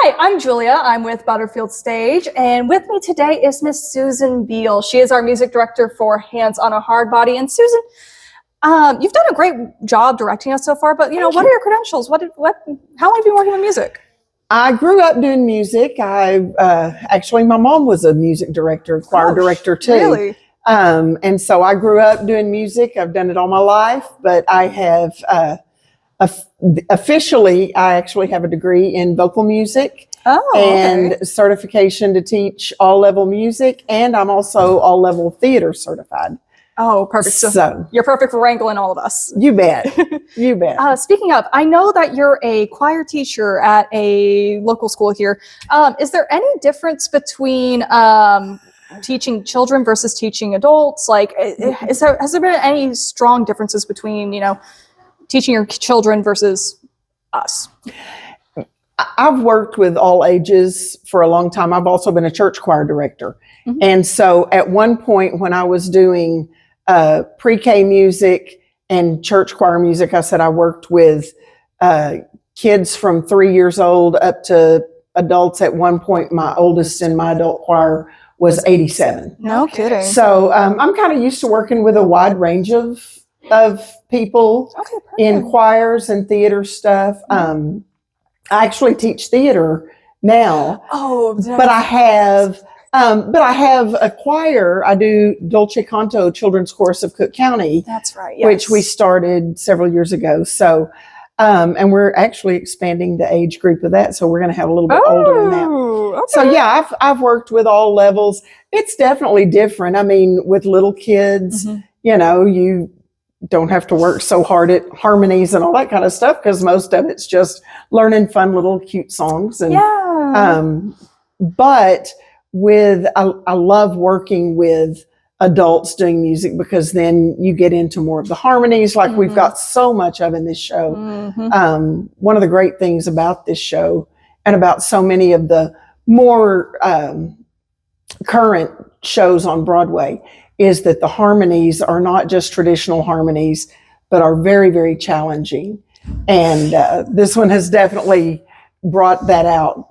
Hi, I'm Julia. I'm with Butterfield Stage, and with me today is Miss Susan Beall. She is our music director for Hands on a Hardbody. And Susan, you've done a great job directing us so far, but what are your credentials? How long have you been working with music? I grew up doing music. Actually, my mom was a music director, choir director too. Really? And so I grew up doing music. I've done it all my life, but I have officially, I actually have a degree in vocal music and certification to teach all level music. And I'm also all level theater certified. Oh, perfect. So you're perfect for wrangling all of us. You bet. You bet. Speaking of, I know that you're a choir teacher at a local school here. Is there any difference between teaching children versus teaching adults? Like, has there been any strong differences between, teaching your children versus us? I've worked with all ages for a long time. I've also been a church choir director. Mm-hmm. And so at one point when I was doing pre-K music and church choir music, I said I worked with kids from 3 years old up to adults. At one point, my oldest in my adult choir was 87. No kidding. So I'm kind of used to working with a wide range of people in choirs and theater stuff. I actually teach theater now. But I have a choir. I do Dolce Canto Children's Chorus of Cook County. That's right. Yes. Which we started several years ago. So, and we're actually expanding the age group of that. So we're going to have a little bit older than that. Okay. So yeah, I've worked with all levels. It's definitely different. I mean, with little kids, you don't have to work so hard at harmonies and all that kind of stuff, because most of it's just learning fun little cute songs. And but I love working with adults doing music, because then you get into more of the harmonies, like we've got so much of in this show. One of the great things about this show, and about so many of the more current shows on Broadway, is that the harmonies are not just traditional harmonies, but are very, very challenging. And this one has definitely brought that out.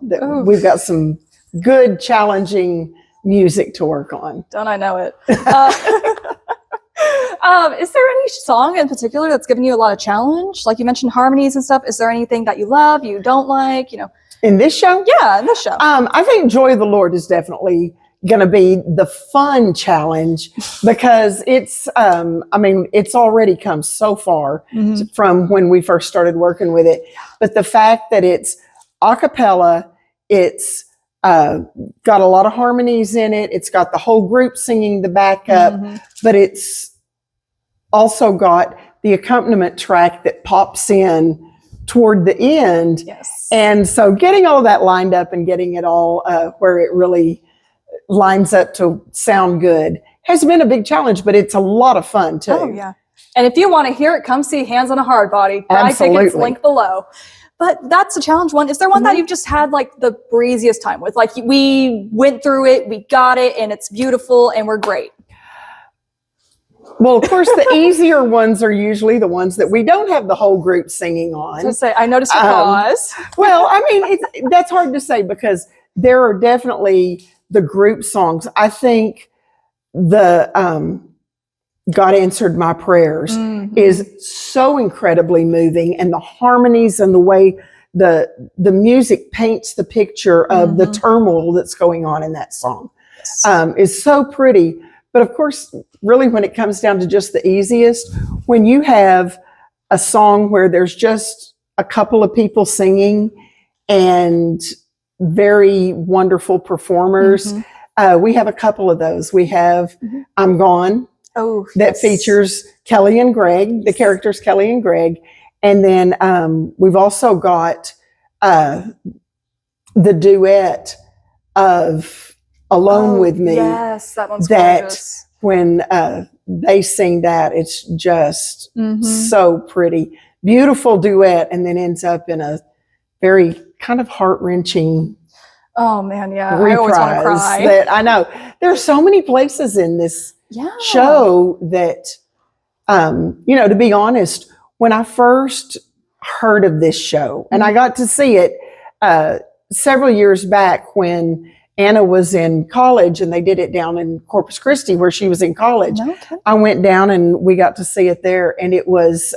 We've got some good, challenging music to work on. Don't I know it? Is there any song in particular that's given you a lot of challenge? Like you mentioned harmonies and stuff. Is there anything that you love, you don't like, In this show? Yeah, in this show. I think Joy of the Lord is definitely going to be the fun challenge, because it's already come so far from when we first started working with it. But the fact that it's a cappella, it's got a lot of harmonies in it, it's got the whole group singing the backup, but it's also got the accompaniment track that pops in toward the end. Yes. And so getting all that lined up and getting it all where it really lines up to sound good has been a big challenge, but it's a lot of fun too. Oh yeah. And if you want to hear it, come see Hands on a Hardbody. Absolutely. Tickets, link below. But that's a challenge one. Is there one that you've just had like the breeziest time with? Like we went through it, we got it, and it's beautiful, and we're great. Well, of course, the easier ones are usually the ones that we don't have the whole group singing on. Just say, I noticed your pause. Well, I mean, that's hard to say, because there are definitely the group songs. I think the God Answered My Prayers is so incredibly moving, and the harmonies and the way the music paints the picture of the turmoil that's going on in that song is so pretty. But of course, really, when it comes down to just the easiest, when you have a song where there's just a couple of people singing and very wonderful performers, we have a couple of those. We have I'm Gone. That features Kelly and Greg, the characters Kelly and Greg. And then we've also got the duet of Alone with Me. Yes, that one's gorgeous. When they sing that, it's just so pretty. Beautiful duet, and then ends up in a very kind of heart-wrenching reprise. I always want to cry. That I know. There are so many places in this show that, to be honest, when I first heard of this show and I got to see it, several years back when Anna was in college and they did it down in Corpus Christi where she was in college. Okay. I went down and we got to see it there, and it was,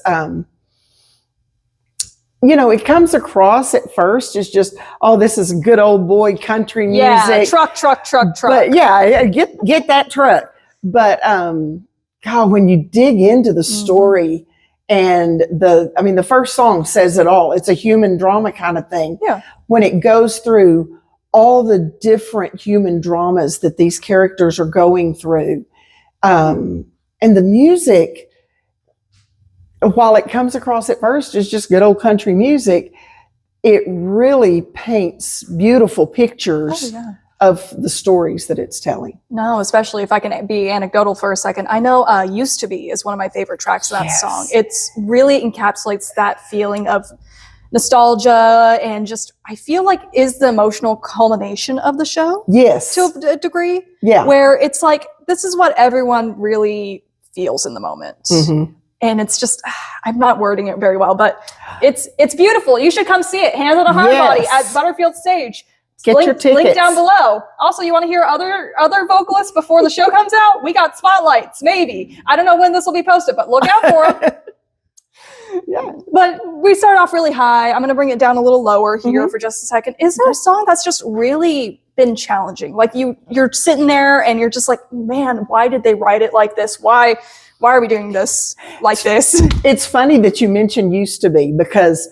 it comes across at first as just, oh, this is good old boy country music. Yeah, truck. But yeah, get that truck. But God, when you dig into the story and the first song says it all. It's a human drama kind of thing. Yeah. When it goes through all the different human dramas that these characters are going through. And the music, while it comes across at first as just good old country music, it really paints beautiful pictures of the stories that it's telling. No, especially if I can be anecdotal for a second. I know Used to Be is one of my favorite tracks of that song. It's really encapsulates that feeling of nostalgia and just, I feel like is the emotional culmination of the show. Yes. To a degree. Yeah. Where it's like, this is what everyone really feels in the moment. Mm-hmm. And it's just, I'm not wording it very well, but it's beautiful. You should come see it. Hands on a Hardbody at Butterfield Stage. Get your tickets. Link down below. Also, you want to hear other vocalists before the show comes out? We got spotlights, maybe. I don't know when this will be posted, but look out for them. Yeah. But we started off really high. I'm going to bring it down a little lower here for just a second. Is there a song that's just really been challenging? Like you're sitting there and you're just like, man, why did they write it like this? Why are we doing this like this? It's funny that you mentioned Used to Be, because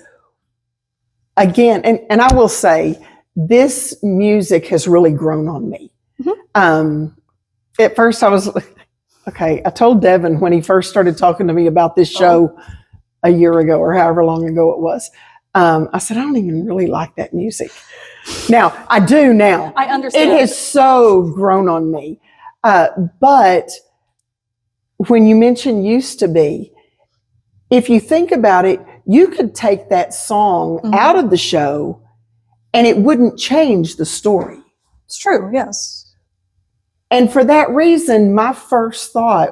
again, and I will say, this music has really grown on me. At first I was, I told Devin when he first started talking to me about this show a year ago or however long ago it was, I said, I don't even really like that music. Now, I do now. I understand. It has so grown on me. But when you mention Used to Be, if you think about it, you could take that song out of the show and it wouldn't change the story. It's true, yes. And for that reason, my first thought,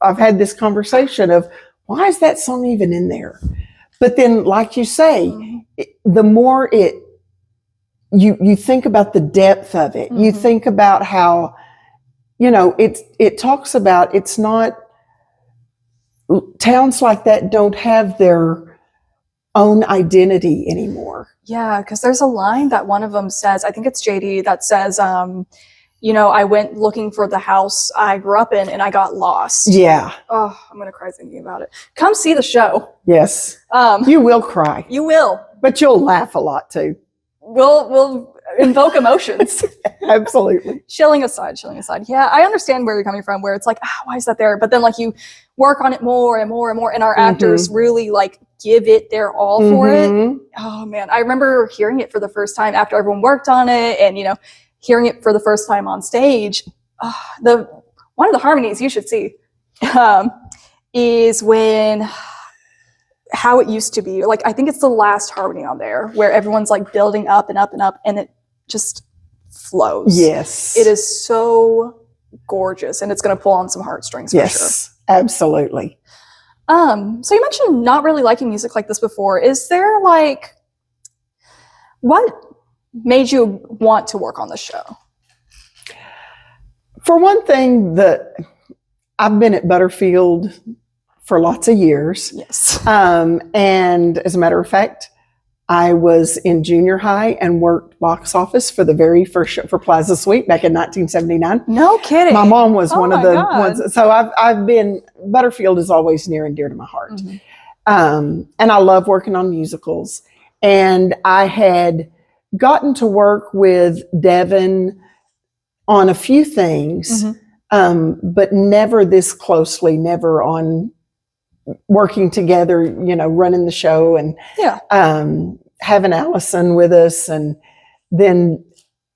I've had this conversation of, why is that song even in there? But then, like you say, the more you think about the depth of it, you think about how, it talks about, it's not, towns like that don't have their own identity anymore. Yeah, because there's a line that one of them says, I think it's JD, that says, I went looking for the house I grew up in and I got lost. Yeah. Oh, I'm going to cry thinking about it. Come see the show. Yes. You will cry. You will. But you'll laugh a lot too. We'll invoke emotions. Absolutely. Chilling aside. Yeah, I understand where you're coming from, where it's like, why is that there? But then like you work on it more and more and more, and our actors really like give it their all for it. Oh man, I remember hearing it for the first time after everyone worked on it, and hearing it for the first time on stage. One of the harmonies you should see is when How It Used to Be. Like, I think it's the last harmony on there where everyone's like building up and up and up, and it just flows. Yes. It is so gorgeous, and it's going to pull on some heartstrings for sure. Absolutely. So you mentioned not really liking music like this before. Is there what made you want to work on the show? For one thing, I've been at Butterfield for lots of years. Yes. And as a matter of fact, I was in junior high and worked box office for the very first show for Plaza Suite back in 1979. No kidding. My mom was one of the ones. So Butterfield is always near and dear to my heart. And I love working on musicals. And I had gotten to work with Devin on a few things, but never this closely, never on working together, running the show and having Allison with us. And then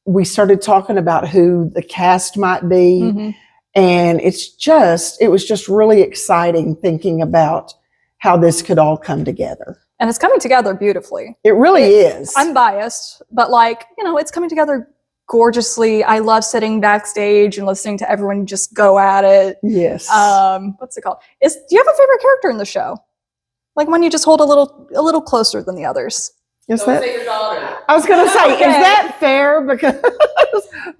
we started talking about who the cast might be. And it was just really exciting thinking about how this could all come together. And it's coming together beautifully. It really is. I'm biased, but it's coming together gorgeously. I love sitting backstage and listening to everyone just go at it. Yes. What's it called? Do you have a favorite character in the show? Like one you just hold a little closer than the others? Is Don't that? say your daughter. I was going to say, Okay. is that fair? Because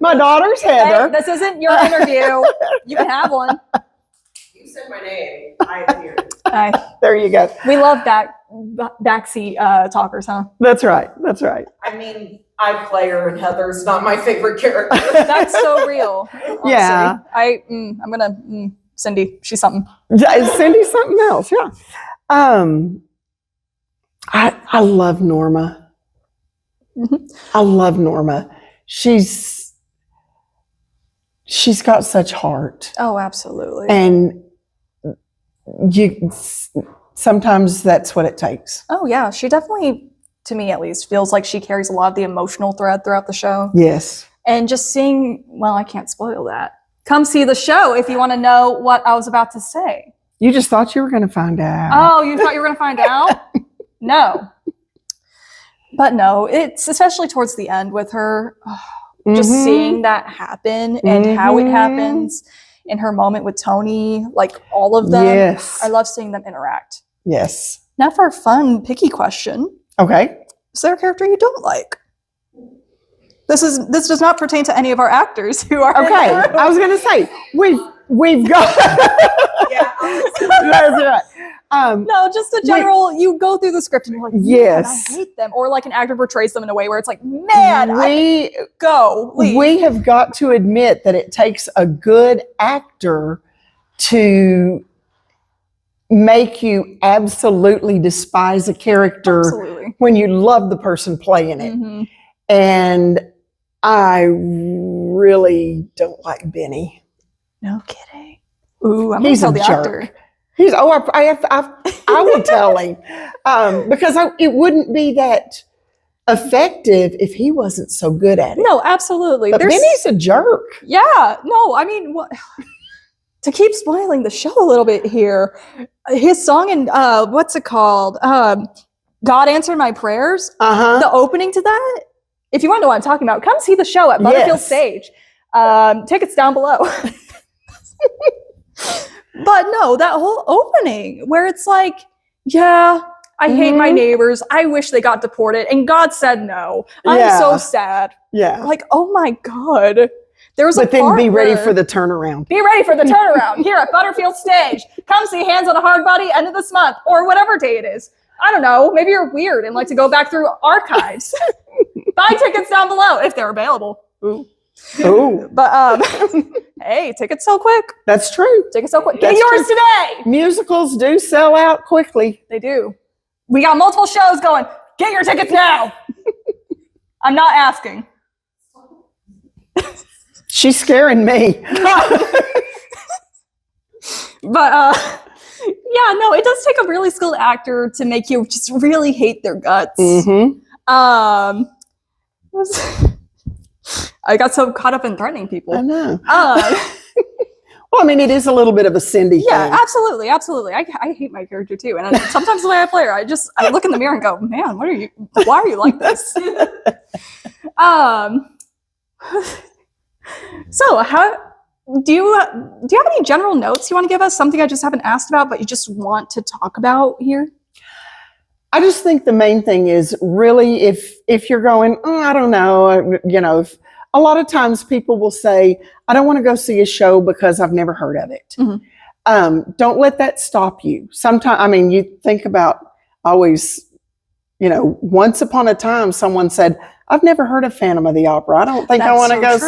my daughter's Hey, Heather. this isn't your interview. You can have one. You said my name. I appeared. There you go. We love backseat talkers, huh? That's right. That's right. I mean, I play her, and Heather's not my favorite character. That's so real. Honestly. Yeah. I'm gonna Cindy. She's something. Cindy's something else. Yeah. I love Norma. Mhm. I love Norma. She's got such heart, Oh, absolutely. and sometimes that's what it takes. Oh yeah, she definitely, to me at least, feels like she carries a lot of the emotional thread throughout the show. Yes. And just seeing, well, I can't spoil that. Come see the show if you want to know what I was about to say. You just thought you were going to find out. Oh, you thought you were going to find out? No. But no, it's especially towards the end with her, just Mhm. seeing that happen and how it Mhm. happens in her moment with Tony, like all of them. Yes. I love seeing them interact. Yes. Now for a fun, picky question. Okay. Is there a character you don't like? This does not pertain to any of our actors who are in Okay. the room. I was going to say, we've got. Yeah. That's right. No, just a general, you go through the script and you're like, man, Yes. I hate them. Or like an actor portrays them in a way where it's like, man, leave. We have got to admit that it takes a good actor to make you absolutely despise a character Absolutely. when you love the person playing it. Mhm. And I really don't like Benny. No kidding. Ooh, I'm He's going to a tell the jerk. actor. I will tell him because it wouldn't be that effective if he wasn't so good at it. No, absolutely. But Benny's a jerk. Yeah, no, I mean, to keep spoiling the show a little bit here, his song in, what's it called? God Answered My Prayers. The opening to that, if you want to know what I'm talking about, come see the show at Butterfield Yes. Stage. Tickets down below. But no, that whole opening where it's like, yeah, I hate my neighbors. I wish they got deported. And God said no. I'm so sad. Yeah. Like, oh my God. There was But a then part be ready where- for the turnaround. Be ready for the turnaround here at Butterfield Stage. Come see Hands on a Hardbody end of this month or whatever day it is. I don't know. Maybe you're weird and like to go back through archives. Buy tickets down below if they're available. Ooh. Oh, But hey, tickets sell quick. that's true. Tickets sell quick. Get That's yours true. today. Musicals do sell out quickly. They do. We got multiple shows going. Get your tickets now. I'm not asking. She's scaring me. But yeah, no, it does take a really skilled actor to make you just really hate their guts. Mm-hmm. I got so caught up in threatening people. I know. Uh, Well, I mean, it is a little bit of a Cindy yeah, thing. absolutely, absolutely. I hate my character too, and sometimes the way I play her, I look in the mirror and go, man, why are you like this? So how do you have any general notes you want to give us? Something I just haven't asked about, but you just want to talk about here? I just think the main thing is really if you're going, I don't know, a lot of times people will say, I don't want to go see a show because I've never heard of it. Mm-hmm. Don't let that stop you. Sometimes, I mean, you think about always, once upon a time, someone said, I've never heard of Phantom of the Opera. I don't think I want to go see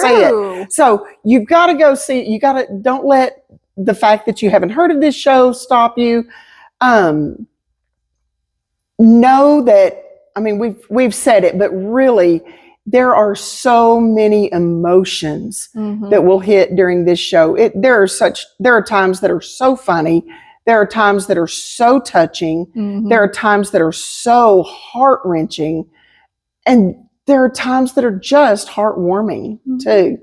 it. So you've got to go see it. Don't let the fact that you haven't heard of this show stop you. Know that, I mean, we've said it, but really there are so many emotions that will hit during this show. There are times that are so funny. There are times that are so touching. Mm-hmm. There are times that are so heart-wrenching. And there are times that are just heartwarming too.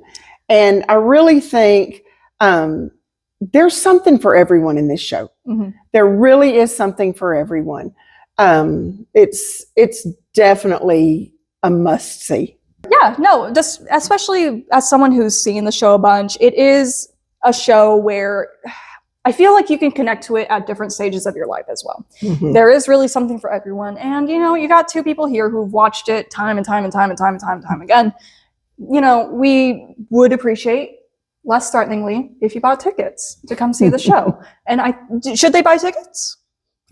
And I really think there's something for everyone in this show. Mm-hmm. There really is something for everyone. It's definitely a must see. Yeah, no, just especially as someone who's seen the show a bunch, it is a show where I feel like you can connect to it at different stages of your life as well. Mhm. There is really something for everyone. And, you got two people here who've watched it time and time and time and time and time and time again. We would appreciate, less threateningly, if you bought tickets to come see the show. And should they buy tickets?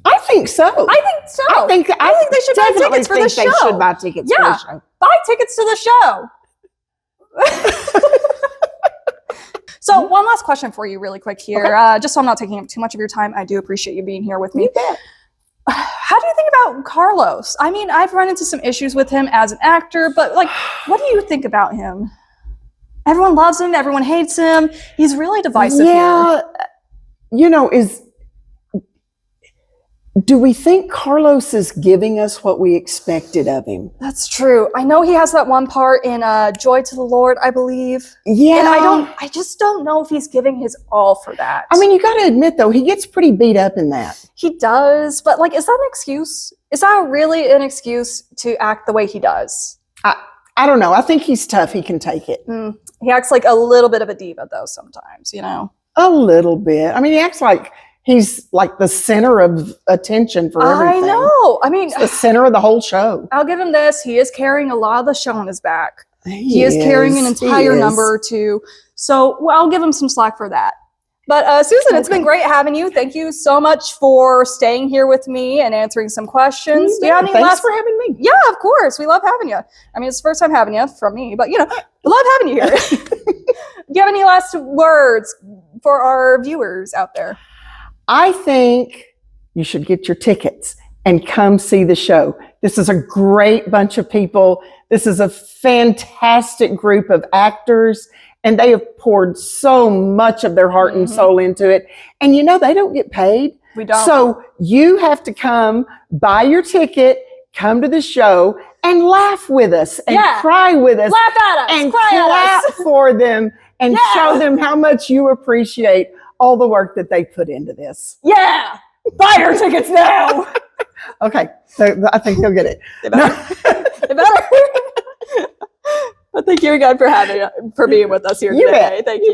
I think so. I think so. I think they should buy tickets for the they show. should buy tickets Yeah. for the show. Buy tickets to the show. So one last question for you really quick here. Okay. Just so I'm not taking up too much of your time, I do appreciate you being here with me. You bet. How do you think about Carlos? I mean, I've run into some issues with him as an actor, but what do you think about him? Everyone loves him. Everyone hates him. He's really divisive here. Do we think Carlos is giving us what we expected of him? That's true. I know he has that one part in Joy to the Lord, I believe. Yeah. And I just don't know if he's giving his all for that. I mean, you got to admit, though, he gets pretty beat up in that. He does, but is that an excuse? Is that really an excuse to act the way he does? I don't know. I think he's tough. He can take it. He acts like a little bit of a diva, though, sometimes, A little bit. I mean, he acts like he's like the center of attention for everything. I know. I mean, He's the center of the whole show. I'll give him this. He is carrying a lot of the show on his back. He is carrying an entire number or two. So I'll give him some slack for that. But Susan, it's been great having you. Thank you so much for staying here with me and answering some questions. Do you have any Thanks for having me. Yeah, of course. We love having you. I mean, it's the first time having you from me, but we love having you here. Do you have any last words for our viewers out there? I think you should get your tickets and come see the show. This is a great bunch of people. This is a fantastic group of actors, and they have poured so much of their heart and soul into it. And they don't get paid. We don't. So you have to come, buy your ticket, come to the show, and laugh with us, and cry with us, laugh at us, and cry clap at us for them, and show them how much you appreciate all the work that they put into this. Yeah. Buy your tickets now. Okay. So I think they'll get it. They better. But thank you again for being with us here today. Thank you.